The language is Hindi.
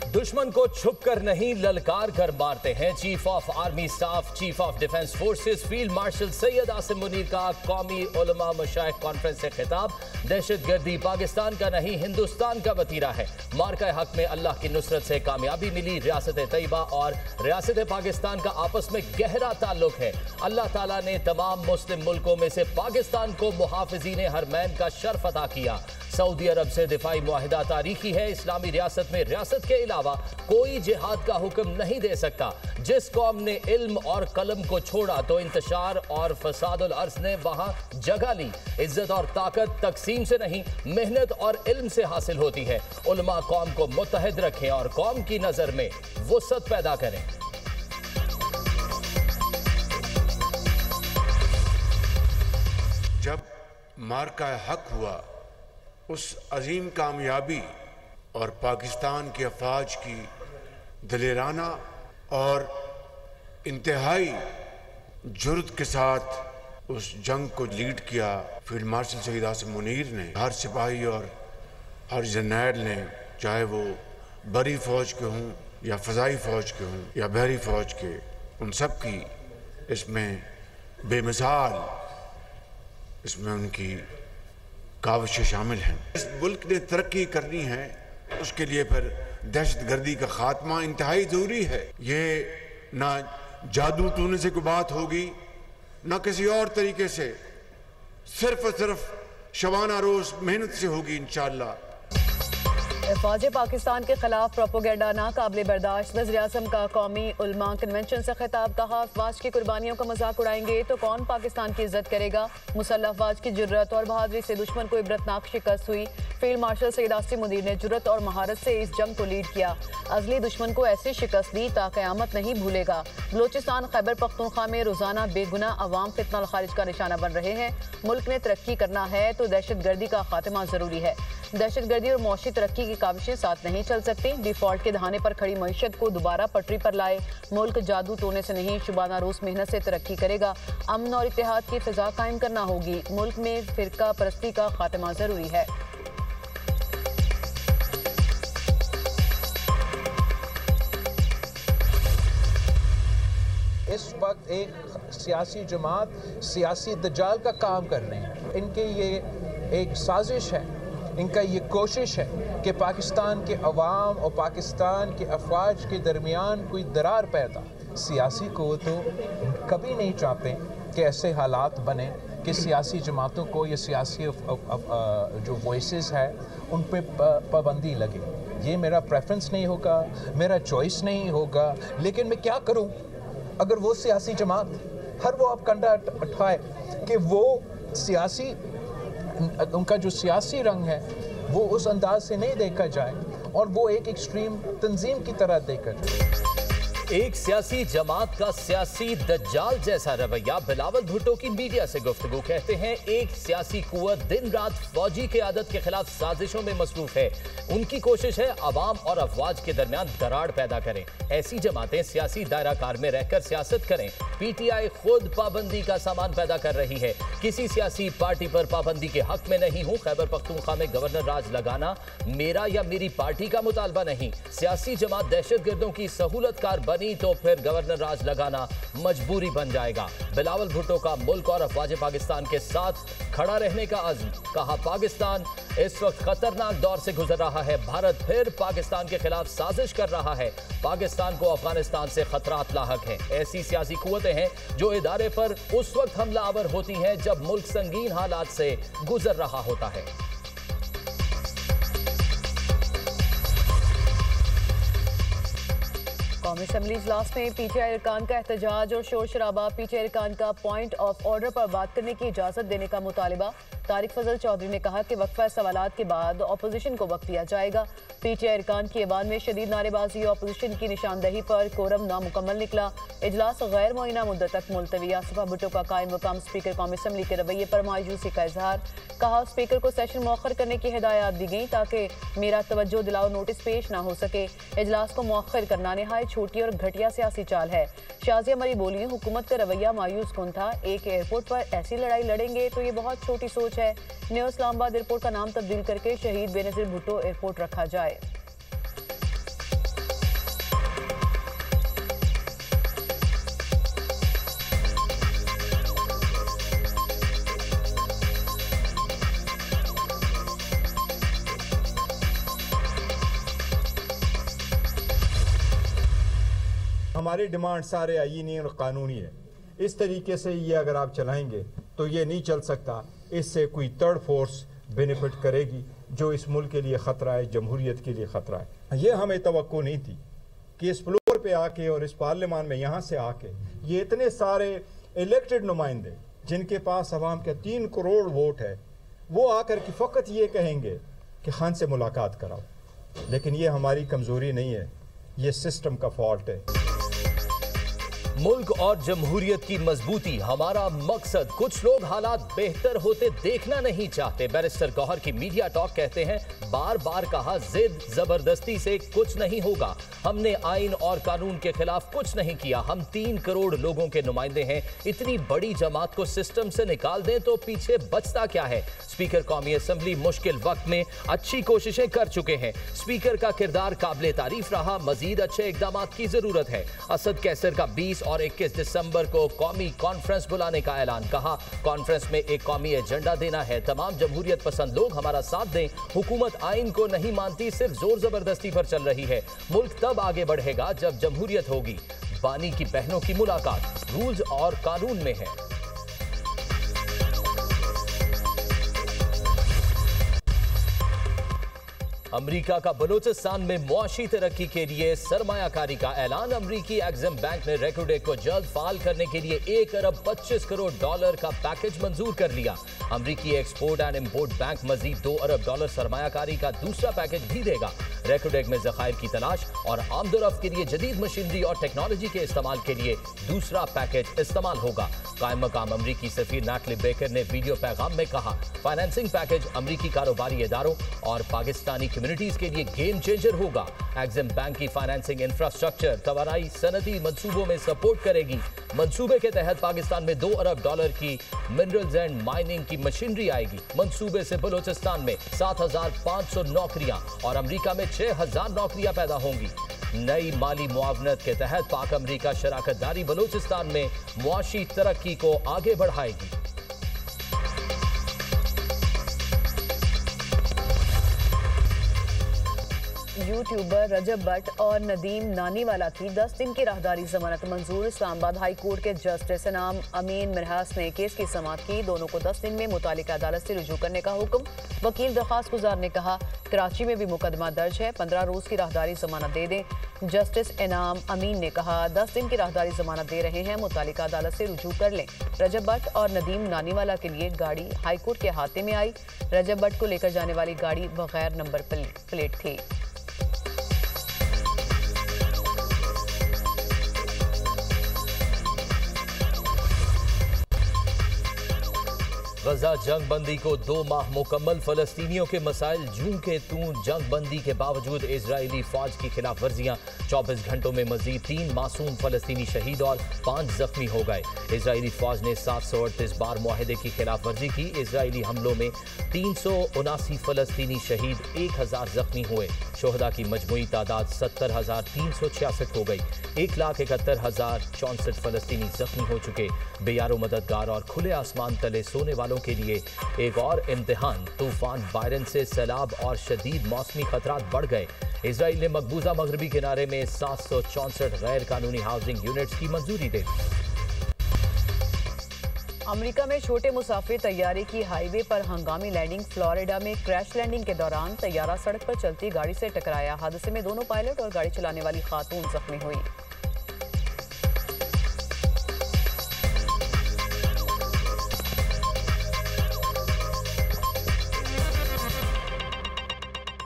दुश्मन को छुप कर नहीं ललकार कर मारते हैं। Chief of army staff, chief of defence forces field marshal Syed Asim Munir का कौमी उलमा मशाइख कॉन्फ्रेंस से खिताब। दहशतगर्दी पाकिस्तान का नहीं हिंदुस्तान का वतीरा है। मार्का हक में अल्लाह की नुसरत से कामयाबी मिली। रियासत तैयबा और रियासत पाकिस्तान का आपस में गहरा ताल्लुक है। अल्लाह ताला ने तमाम मुस्लिम मुल्कों में से पाकिस्तान को मुहाफिजीन हरमैन का शर्फ अता किया। सऊदी अरब से दिफाई मुआहिदा तारीखी है। इस्लामी रियासत में रियासत के अलावा कोई जिहाद का हुक्म नहीं दे सकता। जिस कौम ने इल्म और कलम को छोड़ा तो इंतशार और फसादुल अर्ज ने वहां जगह ली। इज्जत और ताकत तकसीम से नहीं, मेहनत और इल्म से हासिल होती है। उलमा कौम को मुत्तहिद रखें और कौम की नजर में वुसअत पैदा करें। जब मार्का हक हुआ, उस अजीम कामयाबी और पाकिस्तान के अफवाज की दलेराना और इंतहाई जुर्रत के साथ उस जंग को लीड किया फील्ड मार्शल सैयद आसिम मुनीर ने। हर सिपाही और हर जर्नैल ने, चाहे वो बरी फौज के हों या फ़ज़ाई फ़ौज के हों या बहरी फ़ौज के, उन सब की इसमें बेमिसाल इसमें उनकी काविशें शामिल हैं। इस मुल्क ने तरक्की करनी है, उसके लिए फिर दहशतगर्दी का खात्मा इंतहाई ज़रूरी है। ये ना जादू टूने से कोई बात होगी, ना किसी और तरीके से, सिर्फ और सिर्फ शबाना रोज़ मेहनत से होगी इंशाअल्लाह। फ़ौज पाकिस्तान के खिलाफ प्रोपोगेंडा नाकाबिले बर्दाश्त। वज़ीर-ए-आज़म का कौमी उलमा कन्वेंशन से खिताब। कहा, अफवाज की कुर्बानियों का मजाक उड़ाएंगे तो कौन पाकिस्तान की इज्जत करेगा। मुसल्लह अफवाज की जुर्रत और बहादुरी से दुश्मन को इबरतनाक शिकस्त हुई। फील्ड मार्शल सैयद आसिम मुनीर ने जुर्रत और महारत से इस जंग को लीड किया। अजली दुश्मन को ऐसी शिकस्त दी ता क़यामत नहीं भूलेगा। बलोचिस्तान खैबर पख्तूनख्वा में रोजाना बेगुनाह अवाम फितना खारिज का निशाना बन रहे हैं। मुल्क ने तरक्की करना है तो दहशतगर्दी का खात्मा जरूरी है। दहशतगर्दी और मौशी तरक्की की काविशें साथ नहीं चल सकती। डिफॉल्ट के दहाने पर खड़ी मईशत को दोबारा पटरी पर लाए। मुल्क जादू टोने से नहीं, शुबाना रोज मेहनत से तरक्की करेगा। अमन और इत्तेहाद की फिजा कायम करना होगी। मुल्क में फिरका परस्ती का खात्मा जरूरी है। इस वक्त एक सियासी जमात सियासी दज्जाल का काम कर रहे हैं। इनके ये एक साजिश है, इनका ये कोशिश है कि पाकिस्तान के अवाम और पाकिस्तान के अफवाज के दरमियान कोई दरार पैदा। सियासी को तो कभी नहीं चाहते कि ऐसे हालात बने कि सियासी जमातों को या सियासी जो वॉइसेस है उन पे पाबंदी लगे। ये मेरा प्रेफरेंस नहीं होगा, मेरा चॉइस नहीं होगा, लेकिन मैं क्या करूं अगर वो सियासी जमात हर वो आप कंधा उठाए कि वो सियासी उनका जो सियासी रंग है वो उस अंदाज से नहीं देखा जाए और वो एक एक्सट्रीम तंजीम की तरह देखा जाए। एक सियासी जमात का सियासी दज्जाल जैसा रवैया। बिलावल भुट्टो की मीडिया से गुफ्तगू। कहते हैं एक सियासी कुव्वत दिन रात फौजी क़यादत के खिलाफ साजिशों में मसरूफ है। उनकी कोशिश है अवाम और अफवाज के दरमियान दरार पैदा करें। ऐसी जमातें सियासी दायरा कार में रहकर सियासत करें। पीटीआई खुद पाबंदी का सामान पैदा कर रही है। किसी सियासी पार्टी पर पाबंदी के हक में नहीं हूँ। खैबर पख्तूनख्वा में गवर्नर राज लगाना मेरा या मेरी पार्टी का मुतालबा नहीं। सियासी जमात दहशतगर्दों की सहूलतकार बनी तो फिर गवर्नर राज लगाना मजबूरी बन जाएगा। बिलावल भुट्टो का मुल्क और अफवाज पाकिस्तान के साथ खड़ा रहने का अज़्म। कहा, पाकिस्तान इस वक्त खतरनाक दौर से गुजर रहा है। भारत फिर पाकिस्तान के खिलाफ साजिश कर रहा है। पाकिस्तान को अफगानिस्तान से खतरात लाहक हैं। ऐसी सियासी कुव्वतें हैं जो इदारे पर उस वक्त हमलावर होती हैं जब मुल्क संगीन हालात से गुजर रहा होता है। कौमी असम्बली इजलास में पीटीआई अरकान का एहतजाज और शोर शराबा। पीटीआई अरकान का पॉइंट ऑफ ऑर्डर पर बात करने की इजाजत देने का मुतालिबा। तारिक फजल चौधरी ने कहा कि वक्फा सवालात के बाद अपोजिशन को वक्त दिया जाएगा। पीटीआई अरकान की ऐवान में शदीद नारेबाजी और अपोजिशन की निशानदही पर कोरम नामुकम्मल निकला। इजलास गैर मुअय्यना मुद्दत तक मुलतवी। आसिफा भुट्टो का कायम मकाम स्पीकर कौमी असम्बली के रवैये पर मायूसी का इजहार। कहा, स्पीकर को सेशन मौखर करने की हिदायत दी गई ताकि मेरा तवज्जो दिलाओ नोटिस पेश ना हो सके। इजलास को मौखर करना नहायत छोटी और घटिया सियासी चाल है। शाजिया मरी बोली, हुकूमत का रवैया मायूस कुन था। एक एयरपोर्ट पर ऐसी लड़ाई लड़ेंगे तो ये बहुत छोटी सोच है। न्यू इस्लामाबाद एयरपोर्ट का नाम तब्दील करके शहीद बेनज़ीर भुट्टो एयरपोर्ट रखा जाए। हमारी डिमांड सारे आईनी और कानूनी है। इस तरीके से ये अगर आप चलाएंगे तो ये नहीं चल सकता। इससे कोई थर्ड फोर्स बेनिफिट करेगी जो इस मुल्क के लिए ख़तरा है, जमहूरियत के लिए ख़तरा है। ये हमें तवक्को नहीं थी कि इस फ्लोर पे आके और इस पार्लियामान में यहाँ से आके ये इतने सारे इलेक्टेड नुमाइंदे जिनके पास अवाम के 3 करोड़ वोट है, वो आकर के फ़कत ये कहेंगे कि खान से मुलाकात कराओ। लेकिन ये हमारी कमज़ोरी नहीं है, ये सिस्टम का फॉल्ट है। मुल्क और जमहूरियत की मजबूती हमारा मकसद। कुछ लोग हालात बेहतर होते देखना नहीं चाहते। बैरिस्टर गौहर की मीडिया टॉक कहते हैं, बार बार कहा जिद जबरदस्ती से कुछ नहीं होगा। हमने आइन और कानून के खिलाफ कुछ नहीं किया। हम 3 करोड़ लोगों के नुमाइंदे हैं। इतनी बड़ी जमात को सिस्टम से निकाल दें तो पीछे बचता क्या है। स्पीकर कौमी असम्बली मुश्किल वक्त में अच्छी कोशिशें कर चुके हैं। स्पीकर का किरदार काबिल तारीफ रहा। मजीद अच्छे इकदाम की जरूरत है। असद कैसर का 20 और 21 दिसंबर को कौमी कॉन्फ्रेंस बुलाने का ऐलान। कहा, कॉन्फ्रेंस में एक कौमी एजेंडा देना है। तमाम जमहूरियत पसंद लोग हमारा साथ दें। हुकूमत आइन को नहीं मानती, सिर्फ जोर जबरदस्ती पर चल रही है। मुल्क तब आगे बढ़ेगा जब जमहूरियत होगी। बानी की बहनों की मुलाकात रूल्स और कानून में है। अमरीका का बलूचिस्तान में मुआशी तरक्की के लिए सरमायाकारी का ऐलान। अमरीकी एक्सिम बैंक ने रेकोडेक को जल्द फाल करने के लिए 1 अरब 25 करोड़ डॉलर का पैकेज मंजूर कर लिया। अमरीकी एक्सपोर्ट एंड इंपोर्ट बैंक मजीद 2 अरब डॉलर सरमायाकारी का दूसरा पैकेज भी देगा। रेकोडेक में ज़खायर की तलाश और आमदोरफ्त के लिए जदीद मशीनरी और टेक्नोलॉजी के इस्तेमाल के लिए दूसरा पैकेज इस्तेमाल होगा। कायम मकाम अमरीकी सफीर नाटली बेकर ने वीडियो पैगाम में कहा, फाइनेंसिंग पैकेज अमरीकी कारोबारी इदारों और पाकिस्तानी कम्युनिटीज के लिए गेम चेंजर होगा। एक्सिम बैंक की फाइनेंसिंग इंफ्रास्ट्रक्चर तवानाई सनती मंसूबों में सपोर्ट करेगी। मंसूबे के तहत पाकिस्तान में 2 अरब डॉलर की मिनरल्स एंड माइनिंग की मशीनरी आएगी। मंसूबे से बलूचिस्तान में 7,500 नौकरियां और अमरीका में 6,000 नौकरियां पैदा होंगी। नई माली मुआवनत के तहत पाक अमरीका शराकतदारी बलूचिस्तान में मुआशी तरक्की को आगे बढ़ाएगी। यूट्यूबर रजब भट्ट और नदीम नानीवाला की 10 दिन की राहदारी जमानत मंजूर। इस्लामाबाद हाई कोर्ट के जस्टिस इनाम अमीन मिरहास ने केस की समाअत की। दोनों को 10 दिन में मुतालिका अदालत से रुजू करने का हुक्म। वकील दरख्वास्त गुजार ने कहा, कराची में भी मुकदमा दर्ज है, 15 रोज की राहदारी जमानत दे दें। जस्टिस इनाम अमीन ने कहा, 10 दिन की राहदारी जमानत दे रहे हैं, मुतालिका अदालत से रुजू कर लें। रजब भट्ट और नदीम नानीवाला के लिए गाड़ी हाईकोर्ट के अहाते में आई। रजब भट्ट को लेकर जाने वाली गाड़ी बगैर नंबर प्लेट थी। गजा जंग बंदी को 2 माह मुकम्मल। फलस्तीनियों के मसाइल जूं के तूं। जंग बंदी के बावजूद इजरायली फौज की खिलाफ वर्जियां। 24 घंटों में मजीद 3 मासूम फलस्तीनी शहीद और 5 जख्मी हो गए। इजरायली फौज ने 738 बार मुआहदे की खिलाफ वर्जी की। इजरायली हमलों में 379 फलस्तीनी शहीद, 1000 जख्मी हुए। शोहदा की मजमूई तादाद 70,366 हो गई। 1,71,064 फलस्तीनी जख्मी हो चुके। बेयारो मददगार और खुले आसमान तले सोने वालों के लिए एक और इम्तिहान। तूफान बायरन से सैलाब और शदीद मौसमी खतरात बढ़ गए। इजराइल ने मकबूजा मगरबी किनारे में 764 गैर कानूनी हाउसिंग यूनिट्स की मंजूरी दे दी। अमेरिका में छोटे मुसाफिर तैयारे की हाईवे पर हंगामी लैंडिंग। फ्लोरिडा में क्रैश लैंडिंग के दौरान तैयारा सड़क पर चलती गाड़ी से टकराया। हादसे में दोनों पायलट और गाड़ी चलाने वाली खातून जख्मी हुई।